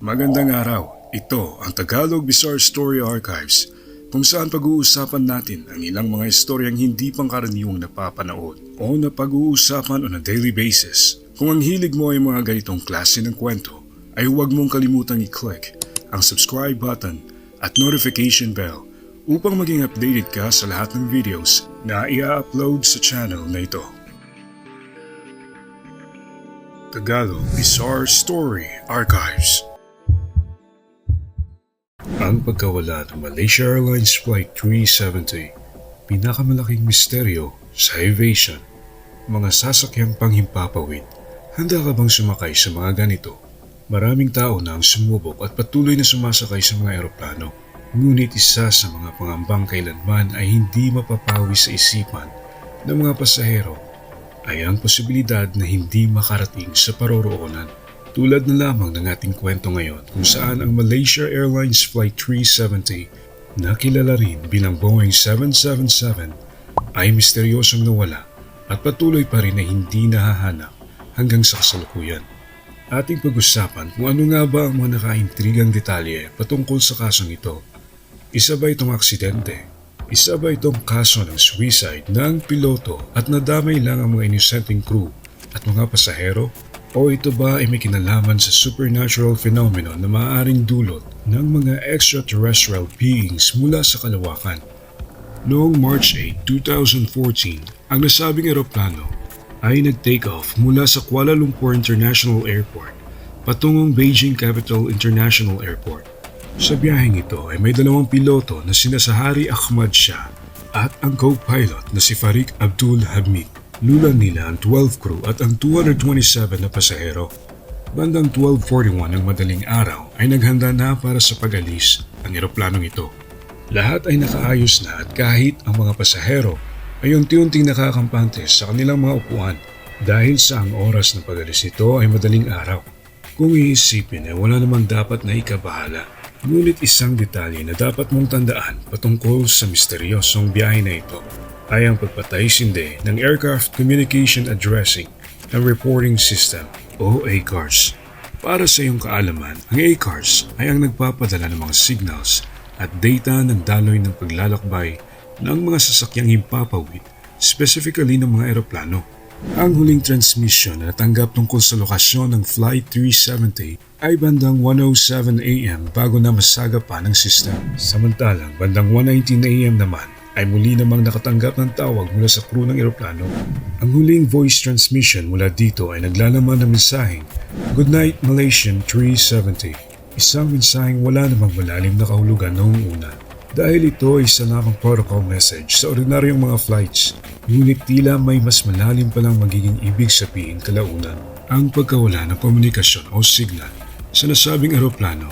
Magandang araw. Ito ang Tagalog Bizarre Story Archives, kung saan pag-uusapan natin ang ilang mga istoryang hindi pangkaraniwang napapanood o napag-uusapan on a daily basis. Kung ang hilig mo ay mga ganitong klase ng kwento, ay huwag mong kalimutang i-click ang subscribe button at notification bell upang maging updated ka sa lahat ng videos na i-upload sa channel na ito. Tagalog Bizarre Story Archives. Ang pagkawala ng Malaysia Airlines Flight 370, pinakamalaking misteryo sa aviation. Mga sasakyang panghimpapawid, handa ka bang sumakay sa mga ganito? Maraming tao na ang sumubok at patuloy na sumasakay sa mga eroplano. Ngunit isa sa mga pangambang kailanman ay hindi mapapawi sa isipan ng mga pasahero ay ang posibilidad na hindi makarating sa paroroonan. Tulad na lamang ng ating kwento ngayon kung saan ang Malaysia Airlines Flight 370 na kilala rin bilang Boeing 777 ay misteryosong nawala at patuloy pa rin na hindi nahahanap hanggang sa kasalukuyan. Ating pag-usapan kung ano nga ba ang mga nakaintrigang detalye patungkol sa kasong ito. Isa ba itong aksidente? Isa ba itong kaso ng suicide ng piloto at nadamay lang ang mga inosenteng crew at mga pasahero? O ito ba ay may kinalaman sa supernatural phenomenon na maaaring dulot ng mga extraterrestrial beings mula sa kalawakan? Noong March 8, 2014, ang nasabing eroplano ay nag-take off mula sa Kuala Lumpur International Airport patungong Beijing Capital International Airport. Sa biyaheng ito ay may dalawang piloto na sina Sahari Ahmad Shah at ang co-pilot na si Farik Abdul Hamid. Lulan nila ang 12 crew at ang 227 na pasahero. Bandang 12:41 ng madaling araw ay naghanda na para sa pag-alis ang eroplanong ito. Lahat ay nakaayos na at kahit ang mga pasahero ay unti-unting nakakampante sa kanilang mga upuan dahil sa ang oras ng pag-alis nito ay madaling araw. Kung iisipin ay wala namang dapat na ikabahala. Ngunit isang detalye na dapat mong tandaan patungkol sa misteryosong biyahe na ito ay ang pagpatay-sindi ng Aircraft Communication Addressing and Reporting System o ACARS. Para sa iyong kaalaman, ang ACARS ay ang nagpapadala ng mga signals at data ng daloy ng paglalakbay ng mga sasakyang himpapawid, specifically ng mga eroplano. Ang huling transmission na natanggap tungkol sa lokasyon ng Flight 370 ay bandang 1:07 AM bago na masagap pa ng system. Samantalang bandang 1:19 AM naman ay muli namang nakatanggap ng tawag mula sa crew ng eroplano. Ang huling voice transmission mula dito ay naglalaman ng mensaheng "Good night Malaysian 370", isang mensaheng wala namang malalim na kahulugan noong una. Dahil ito ay isa lamang protocol message sa ordinaryong mga flights, ngunit tila may mas malalim palang magiging ibig sabihin kalaunan. Ang pagkawala ng komunikasyon o signal sa nasabing eroplano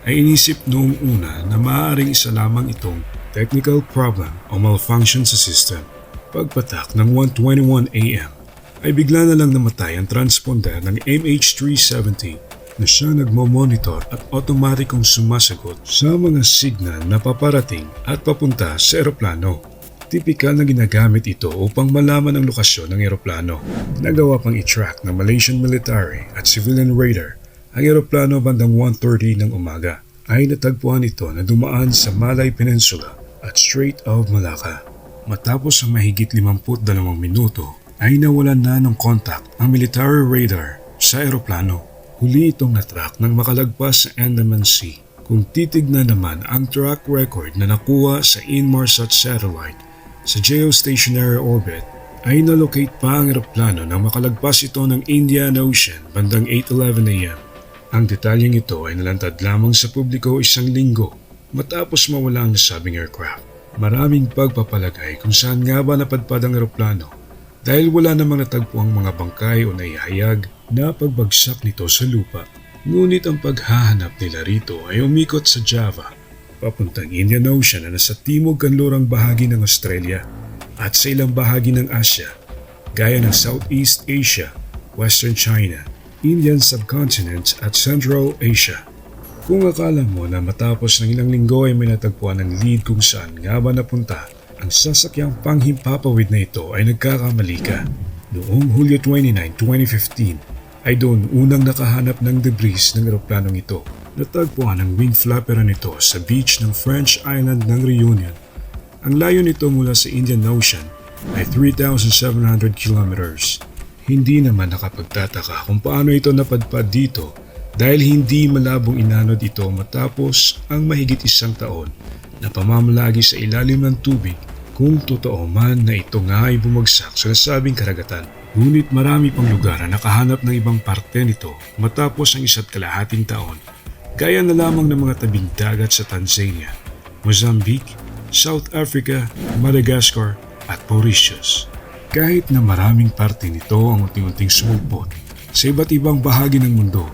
ay inisip noong una na maaaring isa lamang itong technical problem o malfunction sa system. Pagpatak ng 1:21 AM ay bigla na lang namatay ang transponder ng MH370 na siya nagmo-monitor at otomatikong sumasagot sa mga signal na paparating at papunta sa eroplano. Tipikal na ginagamit ito upang malaman ang lokasyon ng eroplano. Nagawa pang i-track ng Malaysian military at civilian radar ang eroplano bandang 1:30 ng umaga. Ay natagpuan ito na dumaan sa Malay Peninsula at Strait of Malacca. Matapos ang mahigit 52 minuto ay nawalan na ng contact ang military radar sa eroplano. Huli itong natrack nang makalagpas sa Andaman Sea. Kung titignan naman ang track record na nakuha sa Inmarsat satellite sa geostationary orbit, ay nalocate pa ang eroplano nang makalagpas ito ng Indian Ocean bandang 8:11 AM. Ang detalyeng ito ay nalantad lamang sa publiko isang linggo matapos mawala ang nasabing aircraft. Maraming pagpapalagay kung saan nga ba napadpad ang eroplano dahil wala namang natagpo ang mga bangkay o naihayag na pagbagsak nito sa lupa. Ngunit ang paghahanap nila rito ay umikot sa Java, papuntang Indian Ocean na nasa timog kanlurang bahagi ng Australia at sa ilang bahagi ng Asia, gaya ng Southeast Asia, Western China, Indian subcontinent at Central Asia. Kung akala mo na matapos ng ilang linggo ay may natagpuan ng lead kung saan nga ba napunta ang sasakyang panghimpapawid na ito, ay nagkakamali ka. Noong Hulyo 29, 2015 ay doon unang nakahanap ng debris ng eroplanong ito Natagpuan ang wing flapper nito sa beach ng French island ng Reunion. Ang layo nito mula sa Indian Ocean ay 3,700 kilometers. Hindi naman nakapagtataka kung paano ito napadpad dito dahil hindi malabong inanod ito matapos ang mahigit 1 taon na pamamalagi sa ilalim ng tubig kung totoo man na ito nga ay bumagsak sa nasabing karagatan. Ngunit marami pang lugar na nakahanap ng ibang parte nito matapos ang 1.5 taon, gaya na lamang ng mga tabing dagat sa Tanzania, Mozambique, South Africa, Madagascar at Mauritius. Kahit na maraming parte nito ang unti-unting sumulpot sa iba't ibang bahagi ng mundo,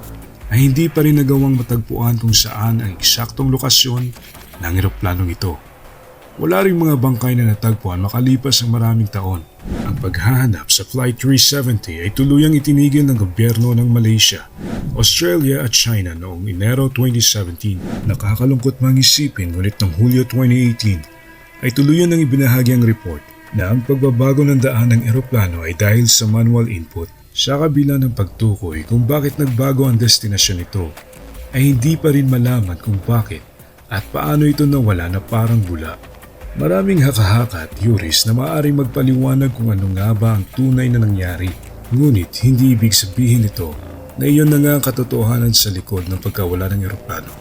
ay hindi pa rin nagawang matagpuan kung saan ang eksaktong lokasyon ng eroplanong ito. Wala ring mga bangkay na natagpuan makalipas ang maraming taon. Ang paghahanap sa Flight 370 ay tuluyang itinigil ng gobyerno ng Malaysia, Australia at China noong Enero 2017. Nakakalungkot mang isipin ngunit noong Hulyo 2018 ay tuluyan ng ibinahagi ang report na ang pagbabago ng daan ng eroplano ay dahil sa manual input. Sa kabila ng pagtukoy kung bakit nagbago ang destinasyon nito, ay hindi pa rin malaman kung bakit at paano ito nawala na parang bula. Maraming haka-haka at theories na maaaring magpaliwanag kung ano nga ba ang tunay na nangyari. Ngunit hindi ibig sabihin nito na iyon na nga ang katotohanan sa likod ng pagkawala ng eroplano.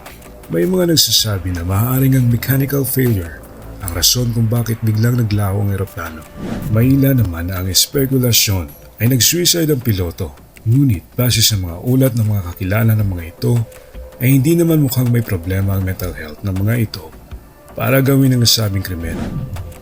May mga nagsasabi na maaaring ang mechanical failure ang rason kung bakit biglang naglaho ang eroplano. May ilan naman na ang espekulasyon ay nag-suicide ang piloto. Ngunit base sa mga ulat ng mga kakilala ng mga ito, ay hindi naman mukhang may problema ang mental health ng mga ito para gawin ang nasabing krimen.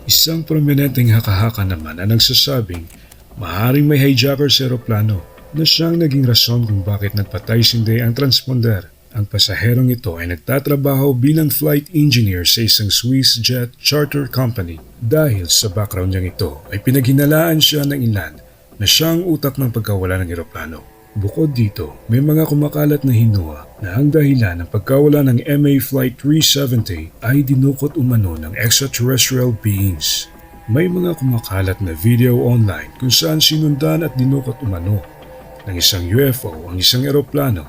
Isang prominenteng haka-haka naman na nagsasabing maaaring may hijacker sa eroplano na siyang naging rason kung bakit nagpatay sindi ang transponder. Ang pasaherong ito ay nagtatrabaho bilang flight engineer sa isang Swiss jet charter company. Dahil sa background niyang ito ay pinaghinalaan siya ng ilan na siyang utak ng pagkawala ng eroplano. Bukod dito, may mga kumakalat na hinua na ang dahilan ng pagkawala ng MA Flight 370 ay dinukot umano ng extraterrestrial beings. May mga kumakalat na video online kung saan sinundan at dinukot umano ng isang UFO ang isang eroplano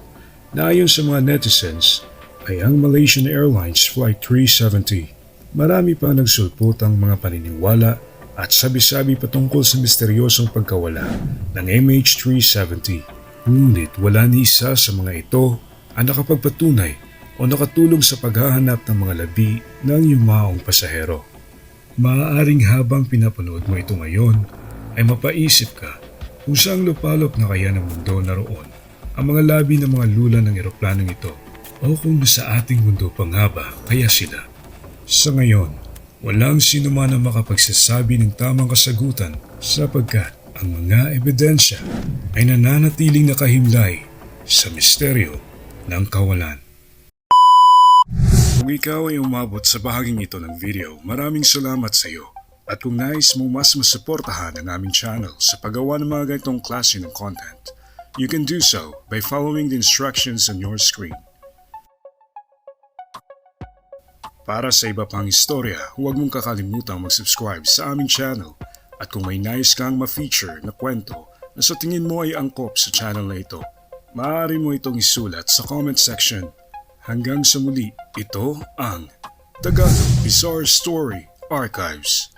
na ayon sa mga netizens ay ang Malaysian Airlines Flight 370. Marami pa nagsulputang mga paniniwala at sabi-sabi patungkol sa misteryosong pagkawala ng MH370. Ngunit wala ni isa sa mga ito ang nakapagpatunay o nakatulong sa paghahanap ng mga labi ng yumaong pasahero. Maaaring habang pinapanood mo ito ngayon ay mapaisip ka kung saang lupalop na kaya ng mundo naroon ang mga labi ng mga lula ng eroplanong ito o kung nasa ating mundo pa nga ba kaya sila. Sa ngayon, walang sino man ang makapagsasabi ng tamang kasagutan sapagkat ang mga ebidensya ay nananatiling nakahimlay sa misteryo ng kawalan. Kung ikaw ay umabot sa bahaging ito ng video, maraming salamat sa iyo. At kung nais mong mas masuportahan ang aming channel sa paggawa ng mga ganitong klase ng content, you can do so by following the instructions on your screen. Para sa iba pang istorya, huwag mong kakalimutang mag-subscribe sa aming channel at kung may nais kang ma-feature na kwento na sa tingin mo ay angkop sa channel na ito, maaari mo itong isulat sa comment section. Hanggang sa muli, ito ang Tagalog Bizarre Story Archives.